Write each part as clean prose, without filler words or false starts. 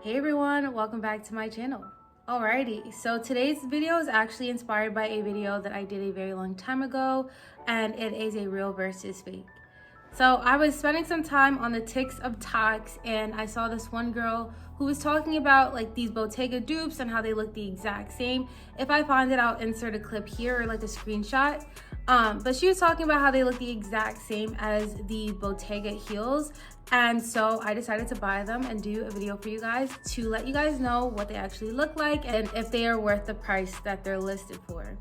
Hey everyone, welcome back to my channel. Alrighty, so today's video is actually inspired by a video that I did a very long time ago, and it is a real versus fake. So I was spending some time on the TikToks and I saw this one girl who was talking about like these Bottega dupes and how they look the exact same. If I find it, I'll insert a clip here or like a screenshot. But she was talking about how they look the exact same as the Bottega heels. And so I decided to buy them and do a video for you guys to let you guys know what they actually look like and if they are worth the price that they're listed for.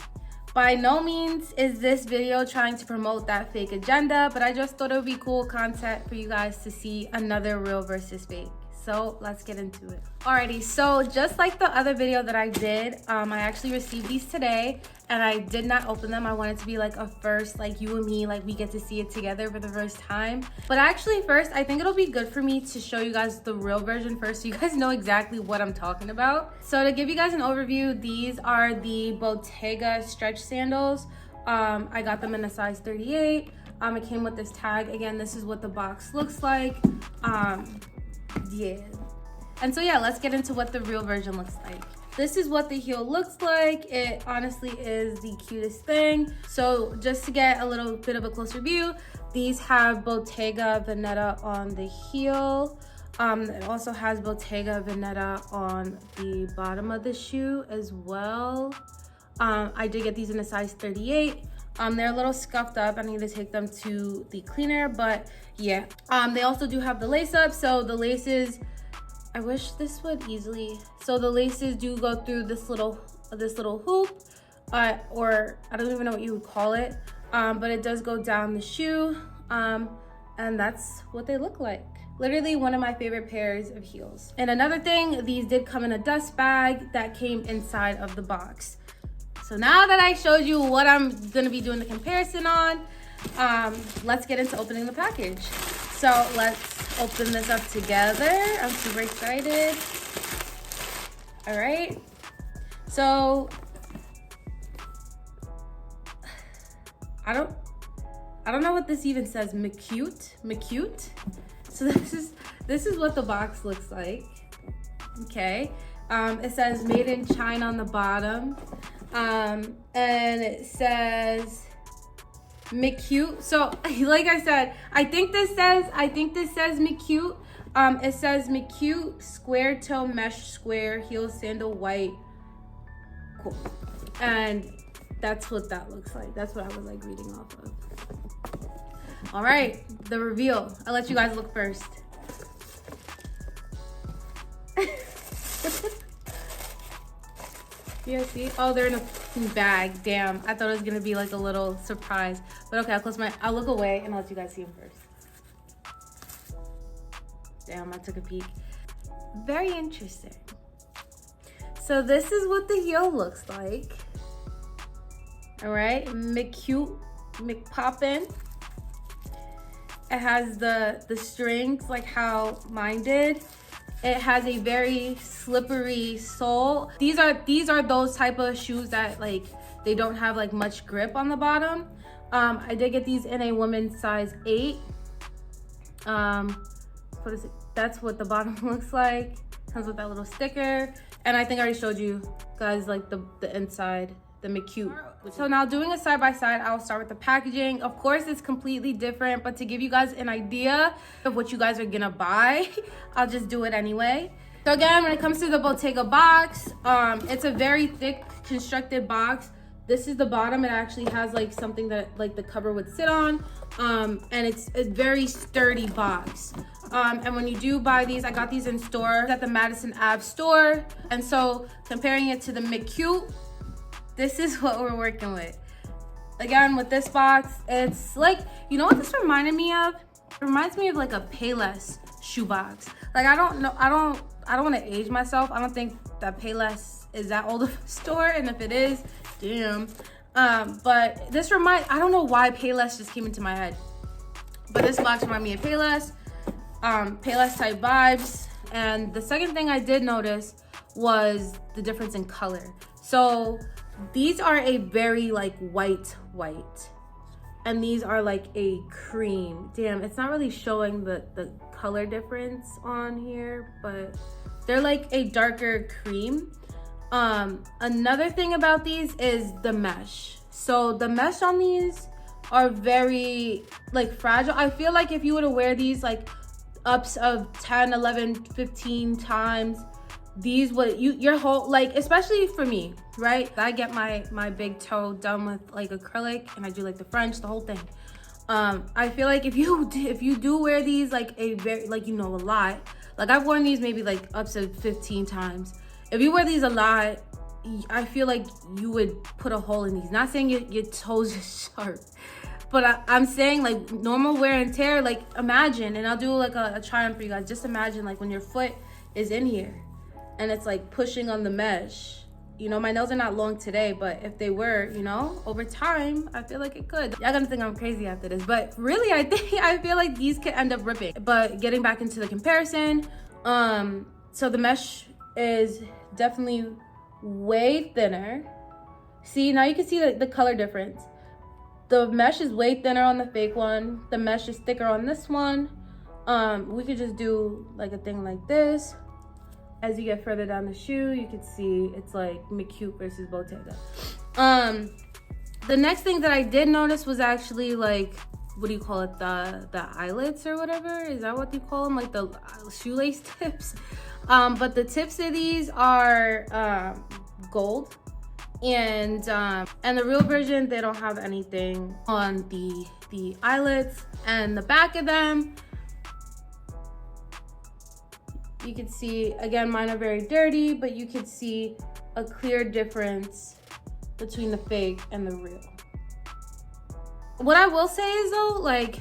By no means is this video trying to promote that fake agenda, but I just thought it would be cool content for you guys to see another real versus fake. So let's get into it. Alrighty, so just like the other video that I did, I actually received these today and I did not open them. I wanted to be like a first, like you and me, like we get to see it together for the first time. But actually first, I think it'll be good for me to show you guys the real version first so you guys know exactly what I'm talking about. So to give you guys an overview, these are the Bottega stretch sandals. I got them in a size 38. It came with this tag. Again, this is what the box looks like. Yeah, and so yeah, let's get into what the real version looks like. This is what the heel looks like. It honestly is the cutest thing. So just to get a little bit of a closer view, these have Bottega Veneta on the heel. It also has Bottega Veneta on the bottom of the shoe as well. I did get these in a size 38. They're a little scuffed up. I need to take them to the cleaner, but yeah. They also do have the lace up. So the laces, I wish this would easily. So the laces do go through this little hoop, or I don't even know what you would call it. But it does go down the shoe. And that's what they look like. Literally one of my favorite pairs of heels. And another thing, these did come in a dust bag that came inside of the box. So now that I showed you what I'm gonna be doing the comparison on, let's get into opening the package. So let's open this up together. I'm super excited. All right. So I don't know what this even says. McCute. So this is what the box looks like. Okay. It says made in China on the bottom. And it says McCute. So like I said, I think this says McCute. It says McCute square toe mesh square heel sandal white. Cool. And that's what that looks like. That's what I was like reading off of. All right, the reveal. I'll let you guys look first. Yeah, see? Oh, they're in a bag. Damn, I thought it was gonna be like a little surprise. But okay, I'll look away and I'll let you guys see them first. Damn, I took a peek. Very interesting. So this is what the heel looks like. All right, McCute, McPoppin'. It has the strings like how mine did. It has a very slippery sole. These are those type of shoes that like they don't have like much grip on the bottom. I did get these in a women's size 8. What is it? That's what the bottom looks like. Comes with that little sticker. And I think I already showed you guys like the inside, the McCute. So now doing a side-by-side, I'll start with the packaging. Of course, it's completely different, but to give you guys an idea of what you guys are gonna buy, I'll just do it anyway. So again, when it comes to the Bottega box, it's a very thick constructed box. This is the bottom. It actually has like something that like the cover would sit on. And it's a very sturdy box. And when you do buy these, I got these in store at the Madison Ave store. And so comparing it to the McCute, this is what we're working with. Again, with this box, it's like, you know what this reminded me of? It reminds me of like a Payless shoebox. Like I don't want to age myself. I don't think that Payless is that old of a store, and if it is, damn. But this I don't know why Payless just came into my head. But this box reminded me of Payless. Payless type vibes. And the second thing I did notice was the difference in color. So these are a very like white, and these are like a cream. Damn, it's not really showing the color difference on here, but They're like a darker cream. Another thing about these is the mesh. So the mesh on these are very like fragile. I feel like if you were to wear these like ups of 10, 11, 15 times, these would your whole, like, especially for me, right? I get my big toe done with like acrylic, and I do like the French, the whole thing. I feel like if you do wear these like a very, like, you know, a lot, like I've worn these maybe like up to 15 times. If you wear these a lot, I feel like you would put a hole in these. Not saying your toes are sharp, but I'm saying like normal wear and tear. Like imagine, and I'll do like a try on for you guys. Just imagine like when your foot is in here and it's like pushing on the mesh. You know, my nails are not long today, but if they were, you know, over time, I feel like it could. Y'all gonna think I'm crazy after this, but really, I feel like these could end up ripping. But getting back into the comparison, so the mesh is definitely way thinner. See, now you can see the color difference. The mesh is way thinner on the fake one. The mesh is thicker on this one. We could just do like a thing like this. As you get further down the shoe, you can see it's like McCute versus Bottega. The next thing that I did notice was actually like, what do you call it? The eyelets or whatever? Is that what you call them? Like the shoelace tips. But the tips of these are gold. And the real version, they don't have anything on the eyelets. And the back of them, you can see, again, mine are very dirty, but you can see a clear difference between the fake and the real. What I will say is though, like,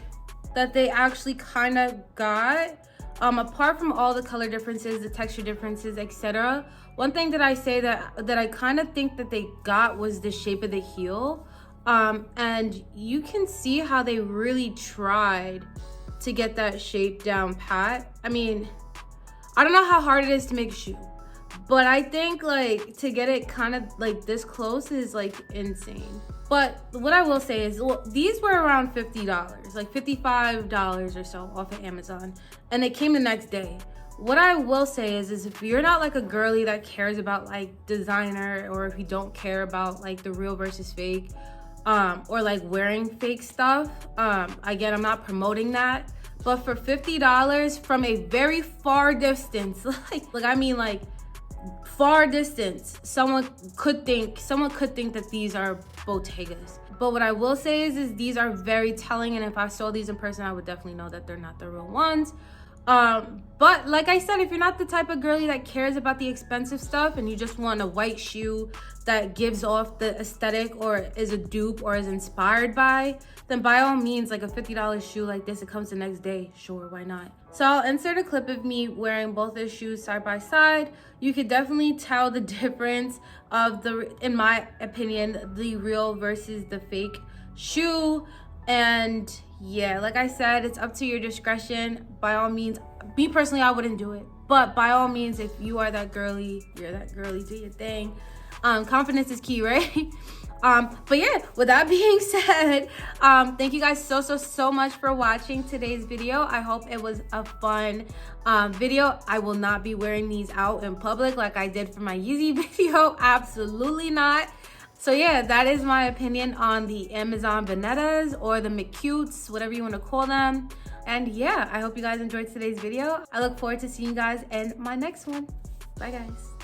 that they actually kind of got, apart from all the color differences, the texture differences, etc. One thing that I say that I kind of think that they got was the shape of the heel. And you can see how they really tried to get that shape down pat. I mean, I don't know how hard it is to make a shoe, but I think like to get it kind of like this close is like insane. But what I will say is, well, these were around $50, like $55 or so off of Amazon, and they came the next day. What I will say is if you're not like a girly that cares about like designer, or if you don't care about like the real versus fake, or like wearing fake stuff, again, I'm not promoting that. But for $50 from a very far distance, like I mean like far distance, someone could think that these are Bottegas. But what I will say is these are very telling, and if I saw these in person, I would definitely know that they're not the real ones. But like I said, if you're not the type of girly that cares about the expensive stuff and you just want a white shoe that gives off the aesthetic or is a dupe or is inspired by, then by all means, like a $50 shoe like this, it comes the next day, sure, why not? So I'll insert a clip of me wearing both the shoes side by side. You could definitely tell the difference of in my opinion, the real versus the fake shoe. And yeah, like I said, it's up to your discretion. By all means, me personally, I wouldn't do it. But by all means, if you are that girly, you're that girly, do your thing. Confidence is key, right? But yeah, with that being said, thank you guys so much for watching today's video. I hope it was a fun video. I will not be wearing these out in public like I did for my Yeezy video. Absolutely not. So yeah, that is my opinion on the Amazon Venetas or the McCutes, whatever you want to call them. And yeah, I hope you guys enjoyed today's video. I look forward to seeing you guys in my next one. Bye guys.